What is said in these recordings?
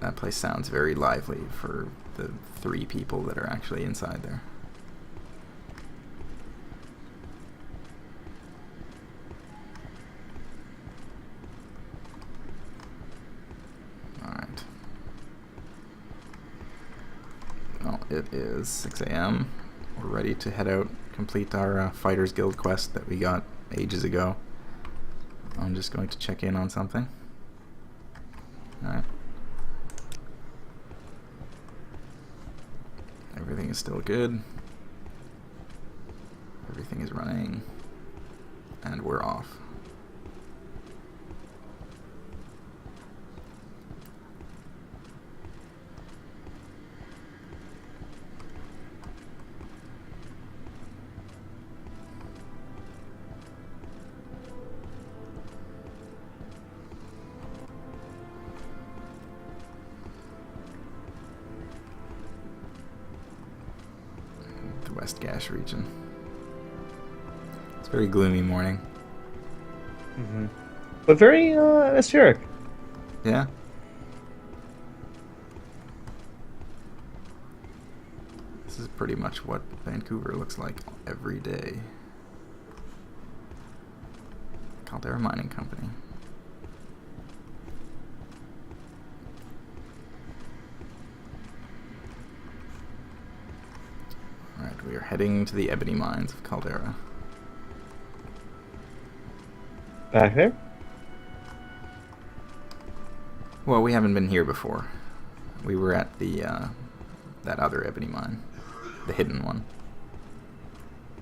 That place sounds very lively for the 3 people that are actually inside there. Alright. Well, it is 6 a.m. We're ready to head out, complete our Fighters Guild quest that we got ages ago. I'm just going to check in on something. Alright. Everything is still good. Everything is running. And we're off. West Gash region. It's a very gloomy morning. Mm-hmm. But very atmospheric. Yeah. This is pretty much what Vancouver looks like every day. Caldera Mining Company. Alright, we are heading to the Ebony Mines of Caldera. Back there? Well, we haven't been here before. We were at the that other Ebony Mine. The hidden one.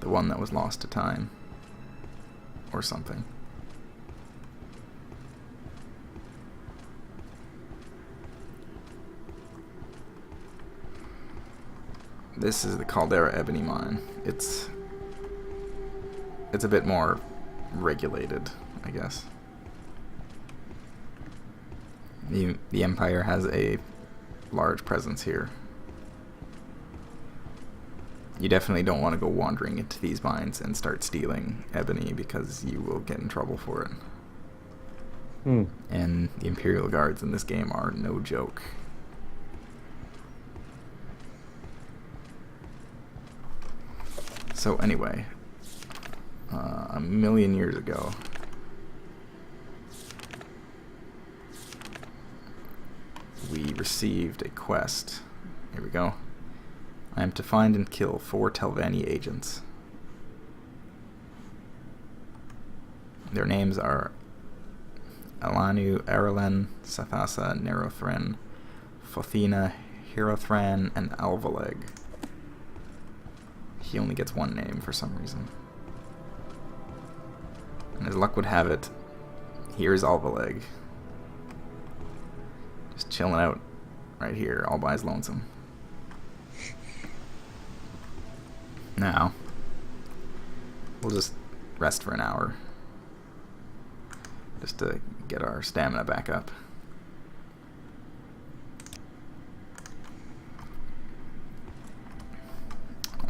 The one that was lost to time. Or something. This is the Caldera Ebony Mine. It's a bit more regulated, I guess. The Empire has a large presence here. You definitely don't want to go wandering into these mines and start stealing ebony because you will get in trouble for it. And the Imperial Guards in this game are no joke. So anyway, a million years ago, we received a quest. Here we go. I am to find and kill 4 Telvanni agents. Their names are Alanu, Aralen, Sathasa, Nerothren, Fothina, Hirothran, and Alvaleg. He only gets one name for some reason. And as luck would have it, here's Alvaleg. Just chilling out right here, all by his lonesome. Now, we'll just rest for an hour. Just to get our stamina back up.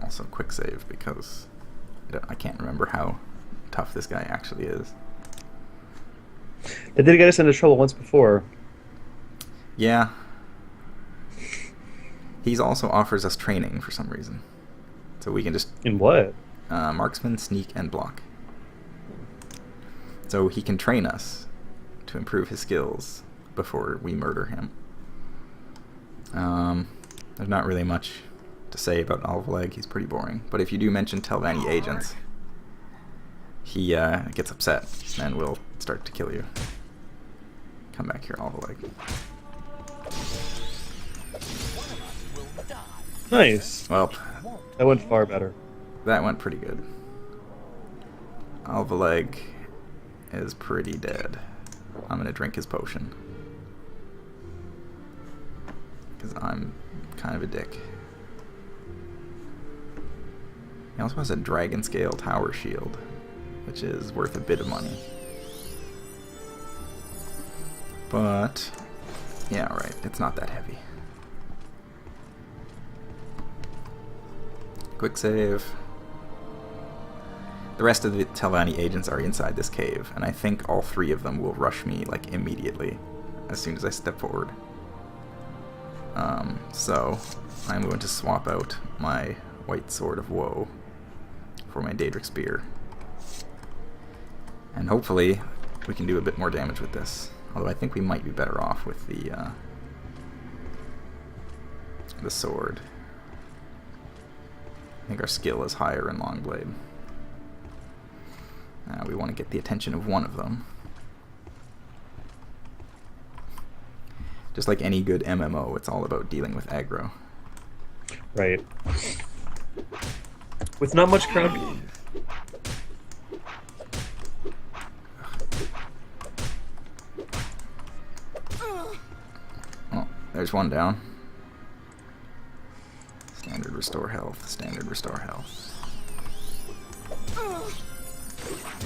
Also quick save because I can't remember how tough this guy actually is. They did get us into trouble once before. Yeah. He's also offers us training for some reason. So we can just... In what? Marksman, sneak, and block. So he can train us to improve his skills before we murder him. There's not really much to say about Alvaleg. He's pretty boring. But if you do mention Telvanni agents, he gets upset and will start to kill you. Come back here, Alvaleg. Nice. Well, that went far better. That went pretty good. Alvaleg is pretty dead. I'm gonna drink his potion. Because I'm kind of a dick. He also has a dragon scale tower shield, which is worth a bit of money. But, yeah, right, it's not that heavy. Quick save. The rest of the Telvanni agents are inside this cave, and I think all 3 of them will rush me, like, immediately, as soon as I step forward. So I'm going to swap out my White Sword of Woe for my Daedric Spear. And hopefully we can do a bit more damage with this. Although I think we might be better off with the sword. I think our skill is higher in Longblade. We want to get the attention of one of them. Just like any good MMO, it's all about dealing with aggro. Right. With not much crowd. Oh, there's one down. Standard restore health, standard restore health.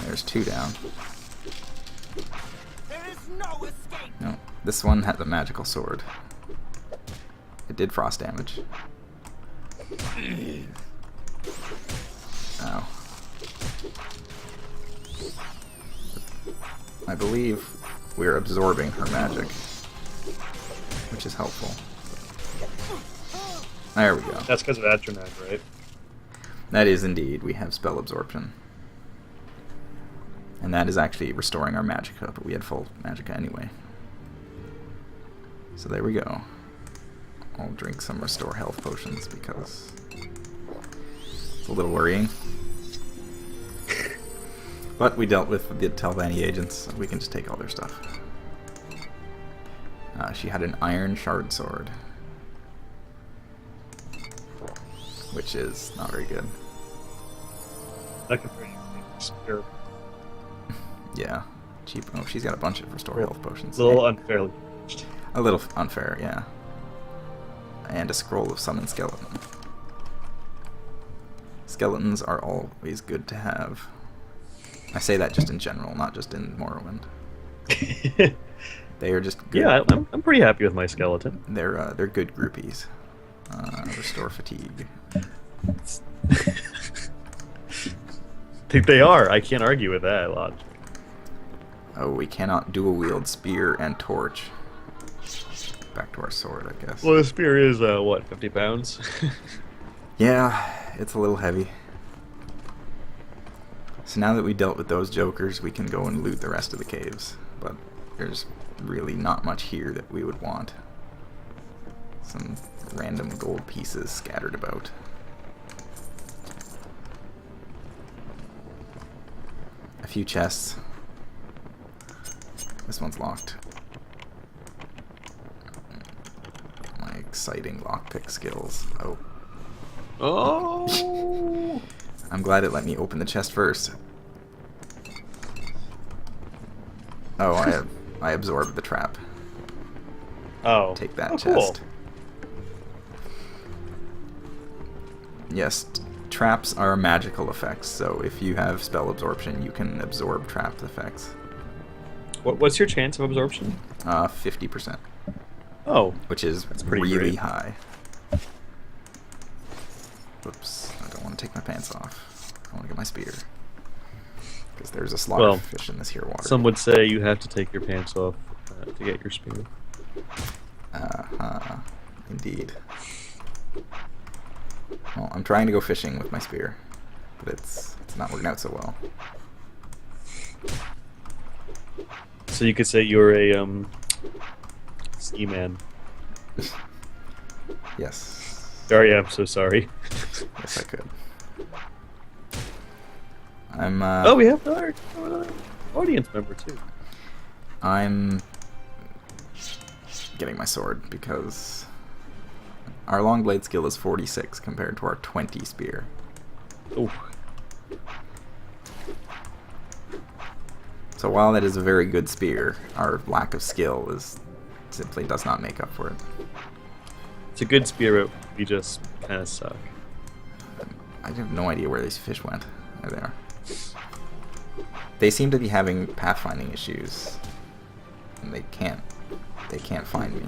There's two down. There is no escape. No, this one had the magical sword. It did frost damage. Ow. I believe we're absorbing her magic, which is helpful. There we go. That's because of Atronach, right? That is indeed. We have spell absorption. And that is actually restoring our magicka, but we had full magicka anyway. So there we go. I'll drink some restore health potions because it's a little worrying. But we dealt with the Telvanni agents, so we can just take all their stuff. She had an iron shard sword, which is not very good. That could pretty spear. Yeah, cheap. Oh, she's got a bunch of restore health potions. A little unfairly. A little unfair, yeah. And a scroll of summon skeleton. Skeletons are always good to have. I say that just in general, not just in Morrowind. They are just good. Yeah, I'm pretty happy with my skeleton. They're good groupies. Restore fatigue. They are. I can't argue with that logic. Oh, we cannot dual wield spear and torch. Back to our sword, I guess. Well, the spear is, what, 50 pounds? Yeah, it's a little heavy. So now that we dealt with those jokers, we can go and loot the rest of the caves. But there's really not much here that we would want. Some random gold pieces scattered about. A few chests. This one's locked. My exciting lockpick skills. Oh. Oh! I'm glad it let me open the chest first. Oh, I absorbed the trap. Oh. Take that Oh, chest. cool. Yes, traps are magical effects, so if you have spell absorption, you can absorb trapped effects. What's your chance of absorption? 50%. Oh. Which is pretty really great. high. Whoops, I don't want to take my pants off. I want to get my spear. Because there's a slaughter fish in this here water. Some would say you have to take your pants off to get your spear. Indeed. Well, I'm trying to go fishing with my spear, but it's not working out so well. So you could say you're a ski man. Yes. Sorry, I'm so sorry. Yes, I could. I'm. Oh, we have another audience member too. I'm getting my sword because our long blade skill is 46 compared to our 20 spear. Oh. So while that is a very good spear, our lack of skill simply does not make up for it. It's a good spear, but we just kind of suck. I have no idea where these fish went. There they are. They seem to be having pathfinding issues, and they can't find me.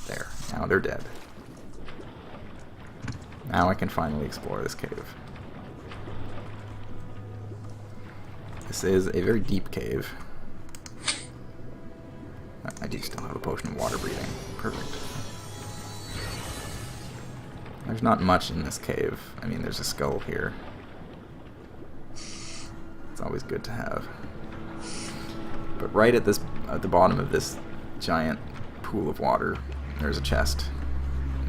There. Now they're dead. Now I can finally explore this cave. This is a very deep cave. do still have a potion of water breathing. Perfect. There's not much in this cave. I mean, there's a skull here. It's always good to have. But right at the bottom of this giant pool of water, there's a chest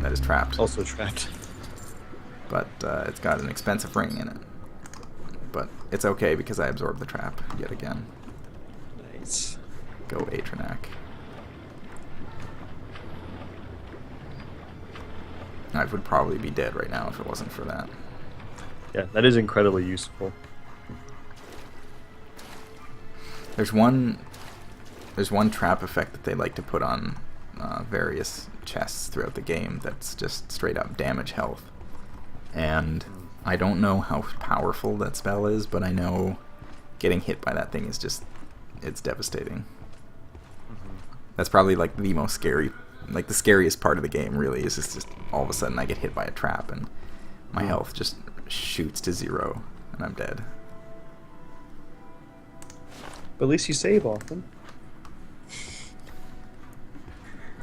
that is trapped. Also trapped. But it's got an expensive ring in it. But it's okay because I absorbed the trap yet again. Nice. Go Atronak. I would probably be dead right now if it wasn't for that. Yeah, that is incredibly useful. There's one trap effect that they like to put on various chests throughout the game that's just straight up damage health. And I don't know how powerful that spell is, but I know getting hit by that thing is just, it's devastating. That's probably like the most scary, like the scariest part of the game really, is just all of a sudden I get hit by a trap and my health just shoots to 0 and I'm dead. But at least you save often.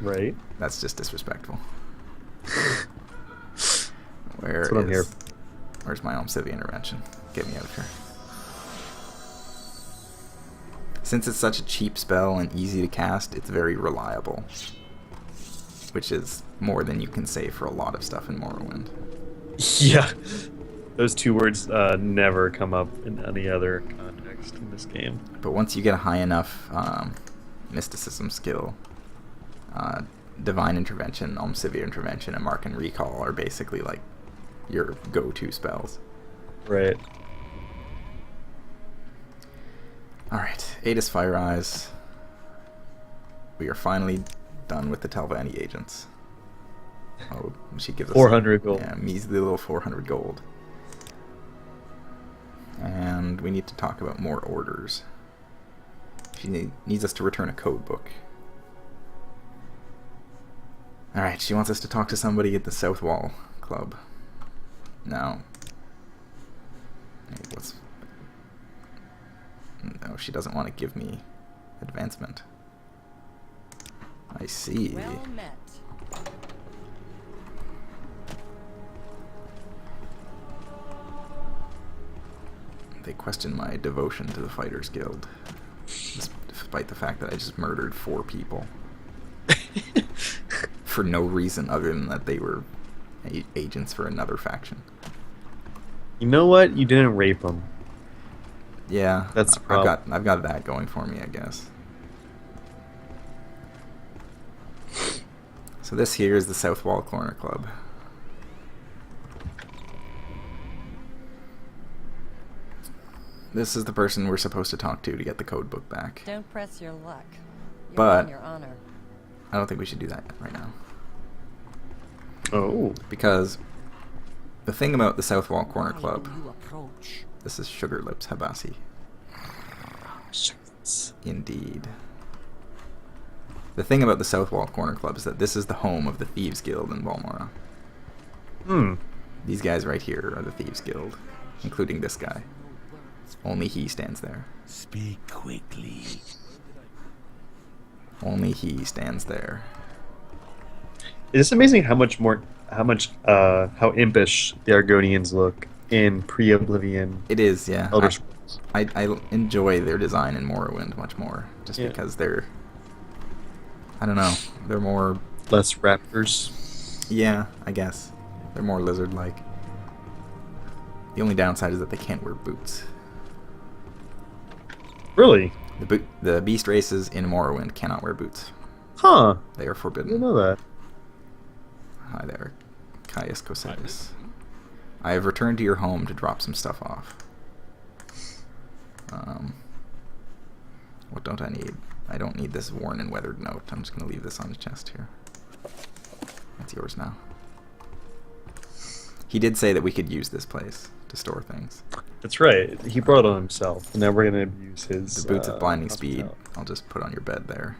Right? That's just disrespectful. That's what I'm here. Where's my Almcivi intervention? Get me out of here. Since it's such a cheap spell and easy to cast, it's very reliable. Which is more than you can say for a lot of stuff in Morrowind. Yeah. Those two words never come up in any other context in this game. But once you get a high enough mysticism skill, Divine Intervention, Almcivi Intervention, and Mark and Recall are basically like your go-to spells. Right. Alright, Adis Fire Eyes. We are finally done with the Telvanni agents. Oh, she gives us 400 gold. Yeah, measly little 400 gold. And we need to talk about more orders. She needs us to return a code book. Alright, she wants us to talk to somebody at the South Wall Club. Now, no, she doesn't want to give me advancement. I see. Well met. They question my devotion to the Fighters Guild, despite the fact that I just murdered 4 people. For no reason other than that they were agents for another faction. You know what? You didn't rape them. Yeah, That's the problem. I've got that going for me, I guess. So this here is the South Wall Corner Club. This is the person we're supposed to talk to get the code book back. Don't press your luck. You're But on your honor. I don't think we should do that right now. Oh. Because the thing about the South Wall Corner Why Club, do you approach? this is Sugar Lips Habasi. Indeed. The thing about the South Wall Corner Club is that this is the home of the Thieves Guild in Balmora. These guys right here are the Thieves Guild, including this guy. Only he stands there. Speak quickly. Only he stands there. It's amazing how how impish the Argonians look in pre-Oblivion. It is, yeah. Elder Scrolls. I enjoy their design in Morrowind much more, just because they're, I don't know, they're more... Less raptors. Yeah, I guess. They're more lizard-like. The only downside is that they can't wear boots. Really? The beast races in Morrowind cannot wear boots. Huh. They are I forbidden. didn't know that. Hi there, Caius Cosetus. I have returned to your home to drop some stuff off. What don't I need? I don't need this worn and weathered note. I'm just going to leave this on the chest here. That's yours now. He did say that we could use this place to store things. That's right. He brought it on himself, and now we're going to use his... The boots of blinding speed, hospitality. I'll just put on your bed there.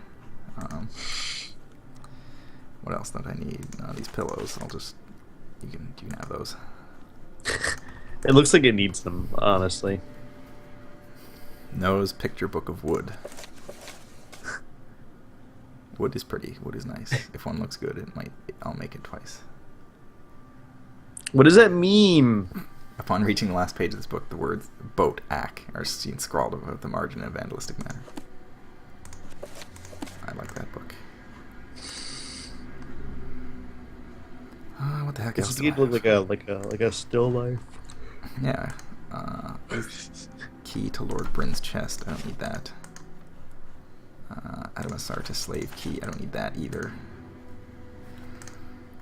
What else don't I need? These pillows, you can have those. It looks like it needs them, honestly. Nose picture book of wood. wood is pretty. Wood is nice. If one looks good, I'll make it twice. What does that mean? Upon reaching the last page of this book, the words "boat ack" are seen scrawled above the margin in a vandalistic manner. I like that book. What the heck else? It's Do I have? like a still life. Yeah. Key to Lord Bryn's chest. I don't need that. Adamasar to slave key. I don't need that either.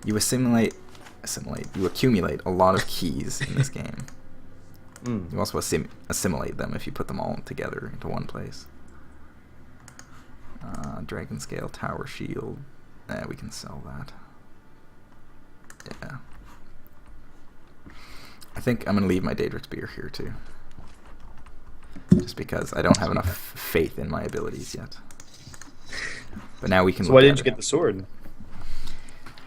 You you accumulate a lot of keys in this game. You also assimilate them if you put them all together into one place. Dragon Scale, Tower Shield. We can sell that. Yeah. I think I'm going to leave my Daedric Spear here too. Just because I don't have enough faith in my abilities yet. But now we can. So why didn't you get the sword?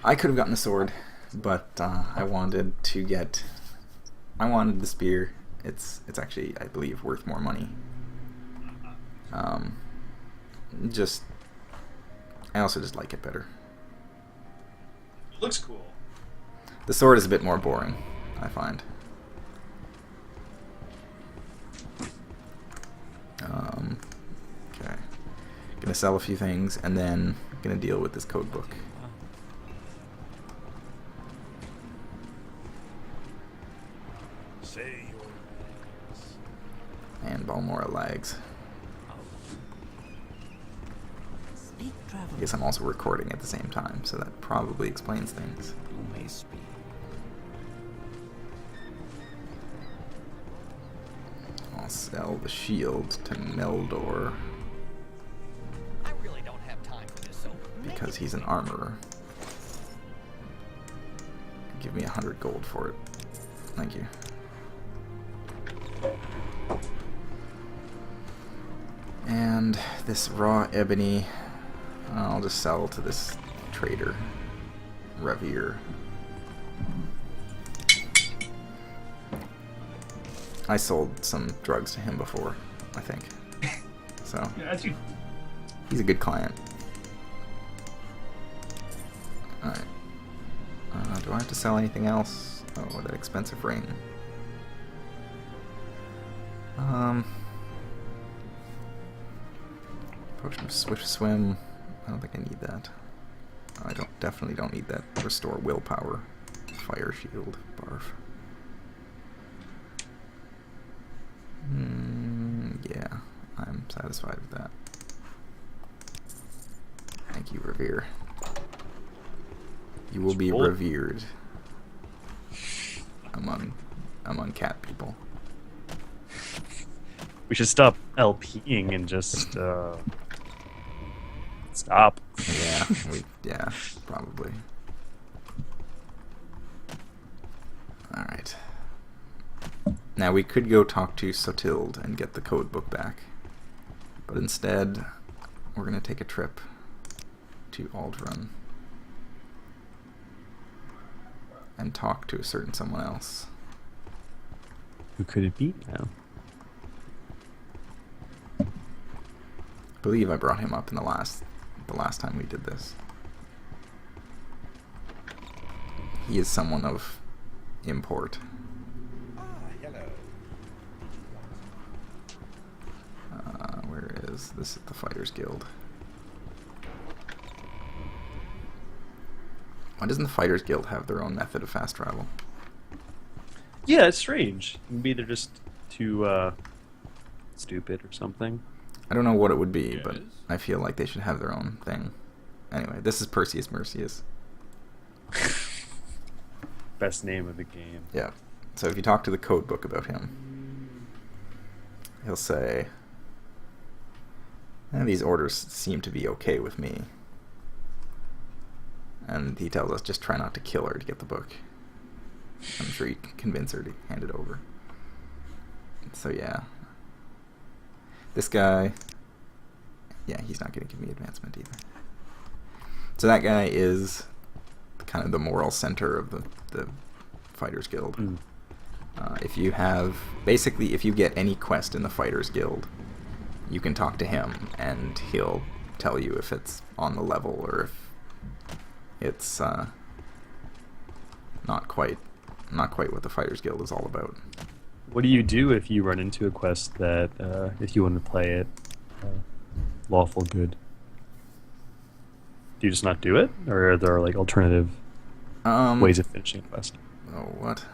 I could have gotten the sword, but I wanted the spear. It's actually, I believe, worth more money. I also just like it better. It looks cool. The sword is a bit more boring, I find. Okay. Gonna sell a few things, and then gonna deal with this code book. Say your prayers. And Balmora lags. Speak, I traveler. guess I'm also recording at the same time, so that probably explains things. You may speak. I'll sell the shield to Meldor I really don't have time for this, so because he's an armorer. Give me 100 gold for it. Thank you. And this raw ebony, I'll just sell to this trader, Revere. I sold some drugs to him before, I think. So he's a good client. Alright. Do I have to sell anything else? Oh, that expensive ring. Potion of Swift Swim. I don't think I need that. I definitely don't need that. Restore willpower. Fire shield. Barf. Yeah, I'm satisfied with that. Thank you, Revere. You will be revered among cat people. We should stop LPing and just stop. Yeah, probably. Alright. Now we could go talk to Sotild and get the code book back. But instead, we're going to take a trip to Aldrun and talk to a certain someone else. Who could it be now? I believe I brought him up in the last time we did this. He is someone of import. Hello. Where is this? Is the Fighters Guild. Why doesn't the Fighters Guild have their own method of fast travel? Yeah, it's strange. Maybe they're just too stupid or something. I don't know what it would be, but I feel like they should have their own thing. Anyway, this is Perseus Mercius. Best name of the game. Yeah. So if you talk to the code book about him, he'll say, these orders seem to be okay with me. And he tells us just try not to kill her to get the book. I'm sure you can convince her to hand it over. So yeah. This guy, yeah, he's not going to give me advancement either. So that guy is kind of the moral center of the Fighters Guild. If you get any quest in the Fighters Guild, you can talk to him and he'll tell you if it's on the level or if it's not quite what the Fighters Guild is all about. What do you do if you run into a quest that, if you want to play it, lawful good? Do you just not do it, or are there like alternative ways of finishing a quest? Oh, what?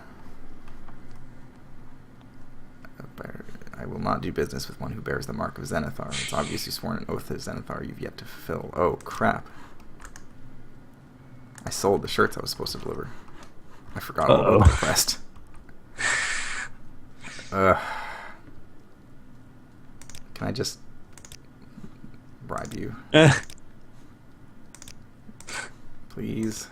I will not do business with one who bears the mark of Zenithar. It's obviously sworn an oath of Zenithar you've yet to fulfill. Oh, crap. I sold the shirts I was supposed to deliver. I forgot all about that quest. Can I just bribe you? Please?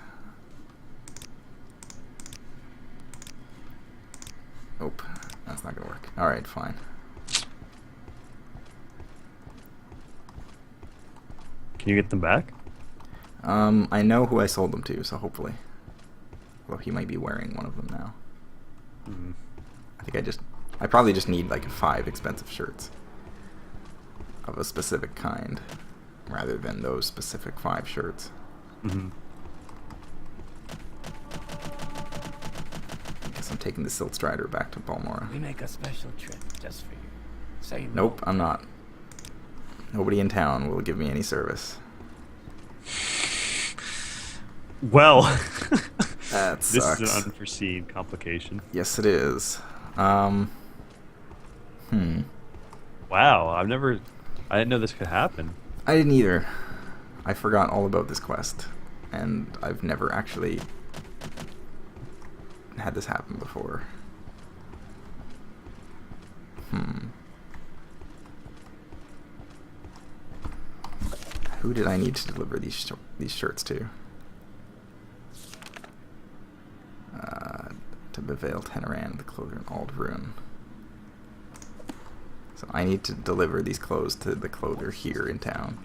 Nope. That's not gonna work. Alright, fine. Can you get them back? I know who I sold them to, so hopefully. Well, he might be wearing one of them now. Mm. I probably just need like 5 expensive shirts of a specific kind, rather than those specific 5 shirts. Mm-hmm. I guess I'm taking the Silt Strider back to Balmora. We make a special trip just for you. Say Nope, I'm not. Nobody in town will give me any service. Well, That this sucks. is an unforeseen complication. Yes, it is. Wow, I didn't know this could happen. I didn't either. I forgot all about this quest, and I've never actually had this happen before. Who did I need to deliver these shirts to? To Beveil Teneran, the clother in Aldruin. So I need to deliver these clothes to the clother here in town.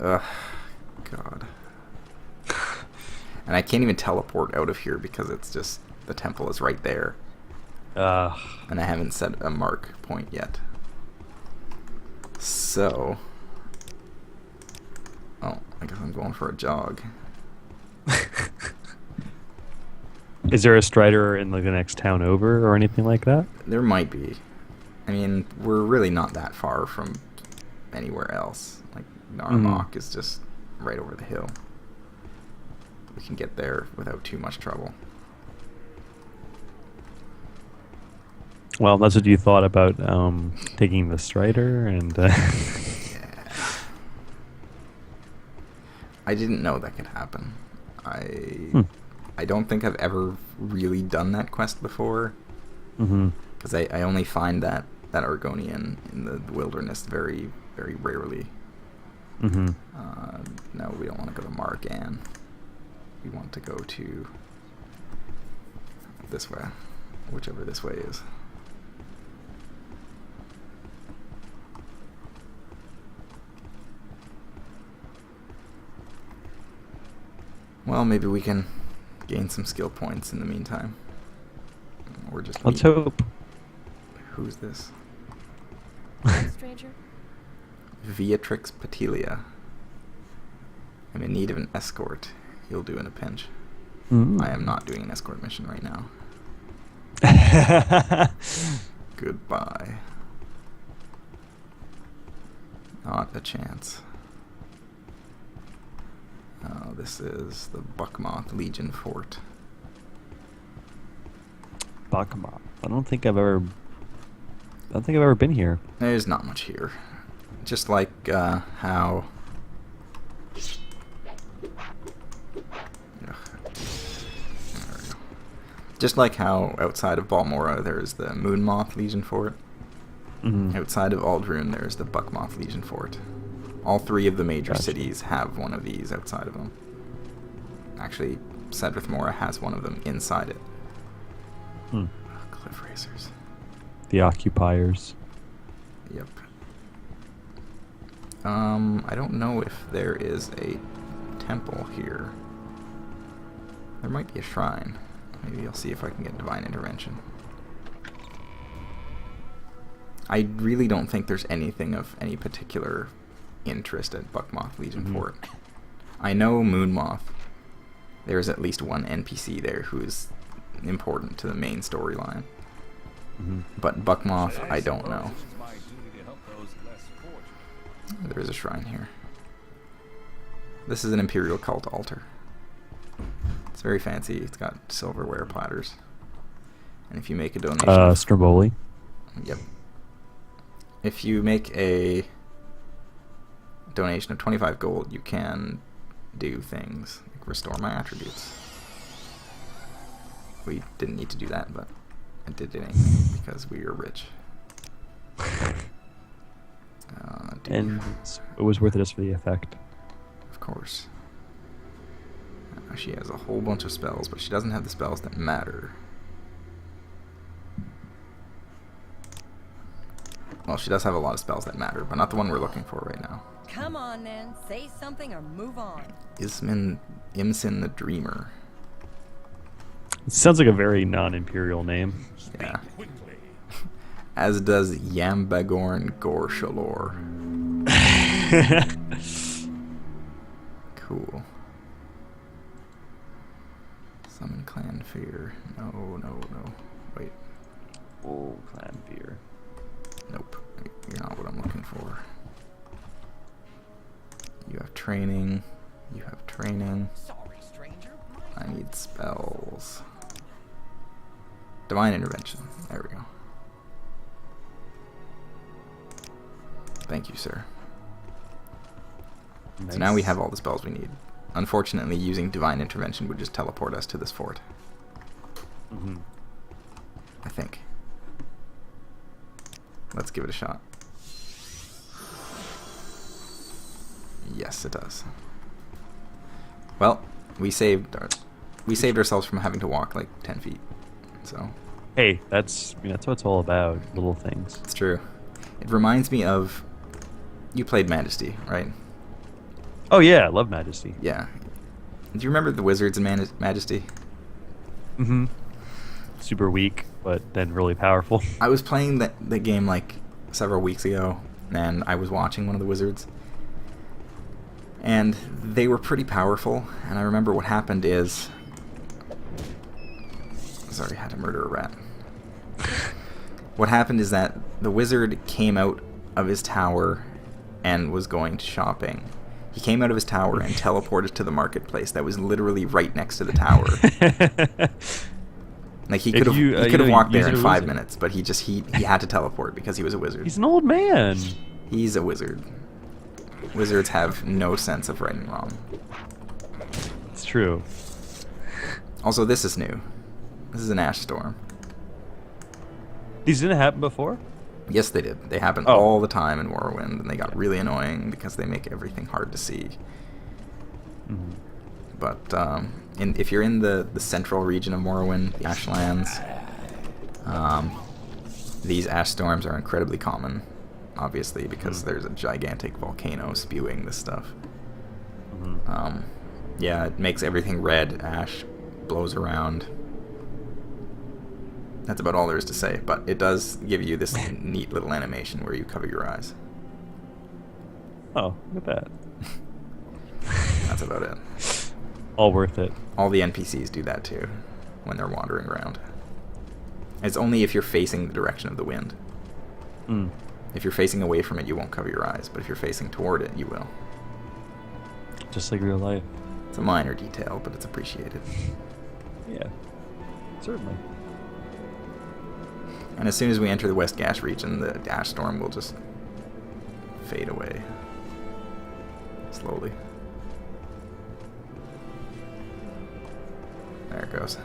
Ugh, God. And I can't even teleport out of here because it's just, the temple is right there. And I haven't set a mark point yet. So, oh, I guess I'm going for a jog. Is there a Strider in like the next town over or anything like that? There might be. I mean, we're really not that far from anywhere else. Like, Narmok is just right over the hill. We can get there without too much trouble. Well, that's what you thought about taking the Strider and... Yeah. I didn't know that could happen. I don't think I've ever really done that quest before. Because I only find that Argonian in the wilderness very, very rarely. No, we don't want to go to Margan. We want to go to this way, whichever this way is. Well, maybe we can gain some skill points in the meantime. Or just Let's hope. Who's this? Stranger? Beatrix Petilia. I'm in need of an escort. You'll do in a pinch. I am not doing an escort mission right now. Goodbye. Not a chance. Oh, this is the Buckmoth Legion Fort. Bakamot. I don't think I've ever been here. There's not much here. Just like how... Just like how outside of Balmora there's the Moonmoth Legion Fort. Outside of Aldruin there's the Buckmoth Legion Fort. All 3 of the major cities have one of these outside of them. Actually, Cedrith Mora has one of them inside it. Cliff Racers. The occupiers. Yep. I don't know if there is a temple here. There might be a shrine. Maybe I'll see if I can get Divine Intervention. I really don't think there's anything of any particular interest at Buckmoth Legion Fort. I know Moonmoth. There's at least one NPC there who is important to the main storyline. But Buckmoth, I don't know. There is a shrine here. This is an Imperial Cult altar. It's very fancy. It's got silverware platters. And if you make a donation... Stromboli. Yep. If you make a donation of 25 gold, you can do things like restore my attributes. We didn't need to do that, but I did it anyway because we are rich. And it was worth it just for the effect. Of course. She has a whole bunch of spells, but she doesn't have the spells that matter. Well, she does have a lot of spells that matter, but not the one we're looking for right now. Come on, then. Say something or move on. Imsin the Dreamer. It sounds like a very non-imperial name. Yeah. As does Yambagorn Gorshalor. Cool. Summon Clan Fear. No. Wait. Oh, Clan Fear. Nope. You're not what I'm looking for. You have training. You have training. Sorry, stranger. I need spells. Divine Intervention. There we go. Thank you, sir. Nice. So now we have all the spells we need. Unfortunately, using Divine Intervention would just teleport us to this fort. I think. Let's give it a shot. Yes, it does. Well, we saved ourselves from having to walk like 10 feet. So. Hey, that's what it's all about. Little things. It's true. It reminds me of. You played Majesty, right? Oh yeah, I love Majesty. Yeah. Do you remember the wizards in Majesty? Super weak, but then really powerful. I was playing the game like several weeks ago, and I was watching one of the wizards. And they were pretty powerful, and I remember what happened is... Sorry, I had to murder a rat. What happened is that the wizard came out of his tower and was going shopping. He came out of his tower and teleported to the marketplace that was literally right next to the tower. Like he could have walked there in 5 minutes, but he had to teleport because he was a wizard. He's an old man. He's a wizard. Wizards have no sense of right and wrong. It's true. Also, this is new. This is an ash storm. These didn't happen before? Yes, they did. They happen all the time in Morrowind, and they got really annoying because they make everything hard to see. But if you're in the central region of Morrowind, the Ashlands, these ash storms are incredibly common, obviously, because there's a gigantic volcano spewing this stuff. Yeah, it makes everything red. Ash blows around. That's about all there is to say, but it does give you this neat little animation where you cover your eyes. Oh, look at that. That's about it. All worth it. All the NPCs do that too when they're wandering around. It's only if you're facing the direction of the wind. If you're facing away from it, you won't cover your eyes, but if you're facing toward it, you will. Just like real life. It's a minor detail, but it's appreciated. Yeah, certainly. And as soon as we enter the West Gash region, the ash storm will just fade away. Slowly. There it goes.